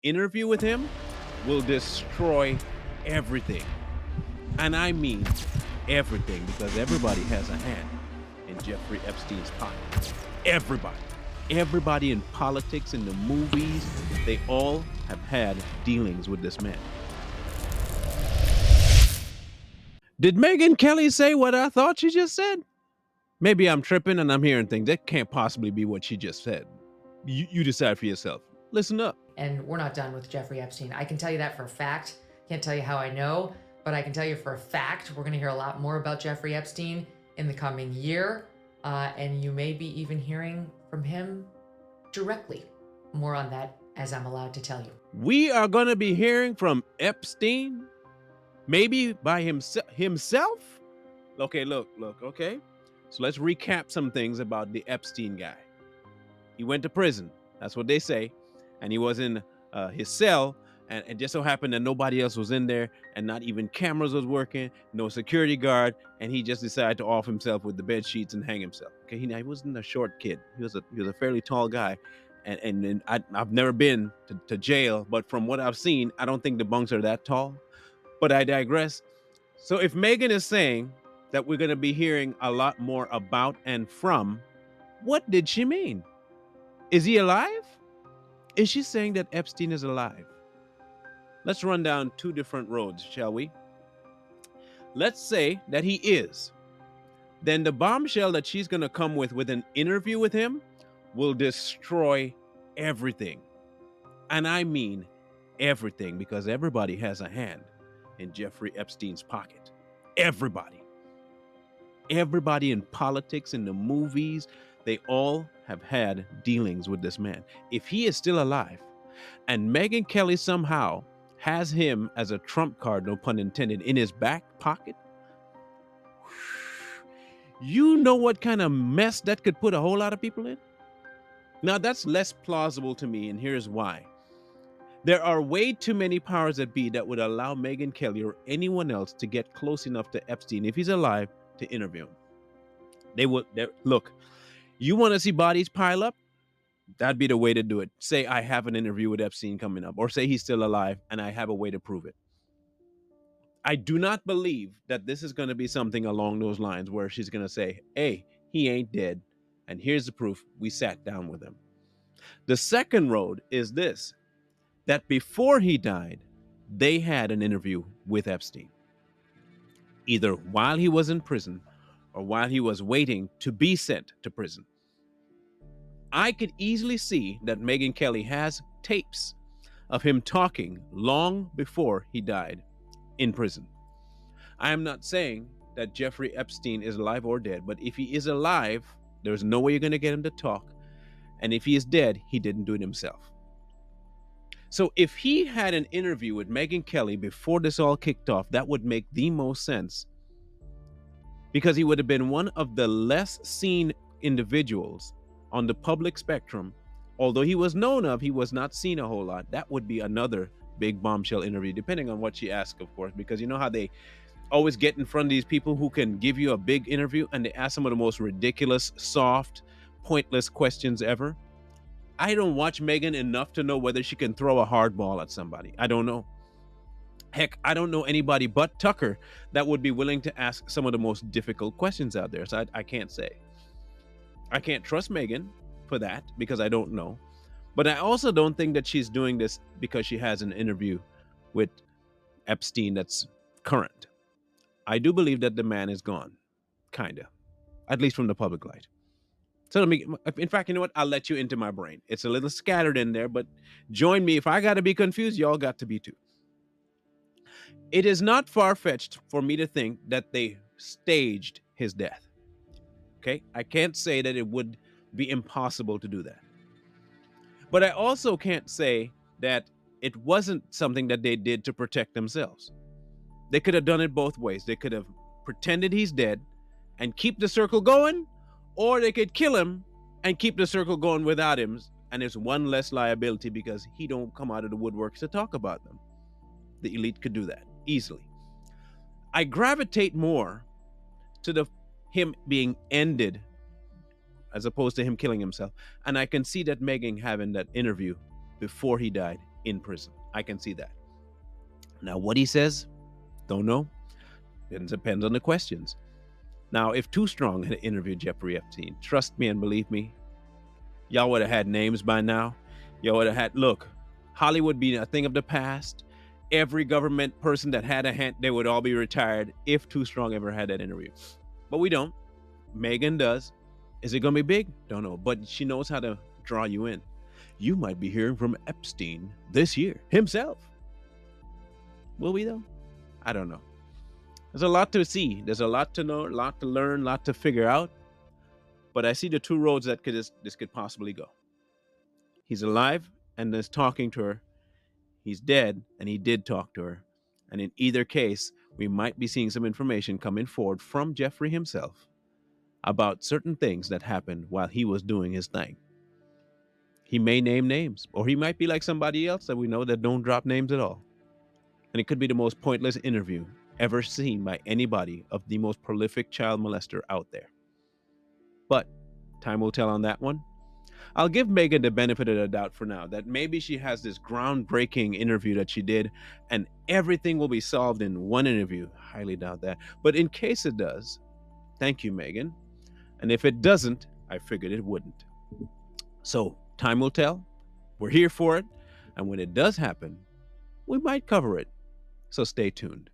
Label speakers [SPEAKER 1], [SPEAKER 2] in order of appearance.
[SPEAKER 1] interview with him will destroy everything. And I mean everything, because everybody has a hand in Jeffrey Epstein's pocket. Everybody. Everybody in politics, in the movies, they all have had dealings with this man. Did Megyn Kelly say what I thought she just said? Maybe I'm tripping and I'm hearing things. That can't possibly be what she just said. You decide for yourself. Listen up.
[SPEAKER 2] And we're not done with Jeffrey Epstein. I can tell you that for a fact. Can't tell you how I know, but I can tell you for a fact we're going to hear a lot more about Jeffrey Epstein in the coming year. And you may be even hearing from him directly. More on that as I'm allowed to tell you.
[SPEAKER 1] We are going to be hearing from Epstein, maybe by himself. Okay, look, okay. So let's recap some things about the Epstein guy. He went to prison. That's what they say. And he was in his cell. And it just so happened that nobody else was in there, and not even cameras was working, no security guard, and he just decided to off himself with the bed sheets and hang himself. Okay, he wasn't a short kid. He was a fairly tall guy, and I've never been to jail, but from what I've seen, I don't think the bunks are that tall. But I digress. So if Megyn is saying that we're going to be hearing a lot more about and from, what did she mean? Is he alive? Is she saying that Epstein is alive? Let's run down two different roads, shall we? Let's say that he is. Then the bombshell that she's going to come with an interview with him will destroy everything. And I mean everything, because everybody has a hand in Jeffrey Epstein's pocket. Everybody. Everybody in politics, in the movies, they all have had dealings with this man. If he is still alive, and Megyn Kelly somehow has him as a trump card, no pun intended, in his back pocket, you know what kind of mess that could put a whole lot of people in? Now, that's less plausible to me, and here's why. There are way too many powers that be that would allow Megyn Kelly or anyone else to get close enough to Epstein, if he's alive, to interview him. Look, you want to see bodies pile up? That'd be the way to do it. Say I have an interview with Epstein coming up, or say he's still alive and I have a way to prove it. I do not believe that this is going to be something along those lines where she's going to say, hey, he ain't dead, and here's the proof. We sat down with him. The second road is this, that before he died, they had an interview with Epstein, either while he was in prison or while he was waiting to be sent to prison. I could easily see that Megyn Kelly has tapes of him talking long before he died in prison. I am not saying that Jeffrey Epstein is alive or dead, but if he is alive, there's no way you're going to get him to talk. And if he is dead, he didn't do it himself. So if he had an interview with Megyn Kelly before this all kicked off, that would make the most sense, because he would have been one of the less seen individuals on the public spectrum. Although he was known of, he was not seen a whole lot. That would be another big bombshell interview, depending on what she asks, of course, because you know how they always get in front of these people who can give you a big interview and they ask some of the most ridiculous, soft, pointless questions ever. I don't watch Megyn enough to know whether she can throw a hard ball at somebody. I don't know. Heck, I don't know anybody but Tucker that would be willing to ask some of the most difficult questions out there. So I can't say. I can't trust Megyn for that because I don't know. But I also don't think that she's doing this because she has an interview with Epstein that's current. I do believe that the man is gone, kind of, at least from the public light. So in fact, you know what? I'll let you into my brain. It's a little scattered in there, but join me. If I got to be confused, y'all got to be too. It is not far-fetched for me to think that they staged his death. Okay? I can't say that it would be impossible to do that. But I also can't say that it wasn't something that they did to protect themselves. They could have done it both ways. They could have pretended he's dead and keep the circle going, or they could kill him and keep the circle going without him, and it's one less liability because he don't come out of the woodworks to talk about them. The elite could do that easily. I gravitate more to him being ended as opposed to him killing himself, and I can see that Megyn having that interview before he died in prison. I can see that. Now, what he says, don't know. It depends on the questions. Now, if Too Strong had interviewed Jeffrey Epstein, trust me and believe me, y'all would have had names by now. Y'all would have had, look, Hollywood be a thing of the past. Every government person that had a hand, they would all be retired if Too Strong ever had that interview. But we don't. Megyn does. Is it going to be big? Don't know. But she knows how to draw you in. You might be hearing from Epstein this year himself. Will we, though? I don't know. There's a lot to see. There's a lot to know, a lot to learn, a lot to figure out. But I see the two roads that this could possibly go. He's alive and is talking to her. He's dead and he did talk to her. And in either case, we might be seeing some information coming forward from Jeffrey himself about certain things that happened while he was doing his thing. He may name names, or he might be like somebody else that we know that don't drop names at all. And it could be the most pointless interview ever seen by anybody of the most prolific child molester out there. But time will tell on that one. I'll give Megyn the benefit of the doubt for now, that maybe she has this groundbreaking interview that she did and everything will be solved in one interview. Highly doubt that. But in case it does, thank you, Megyn. And if it doesn't, I figured it wouldn't. So time will tell. We're here for it. And when it does happen, we might cover it. So stay tuned.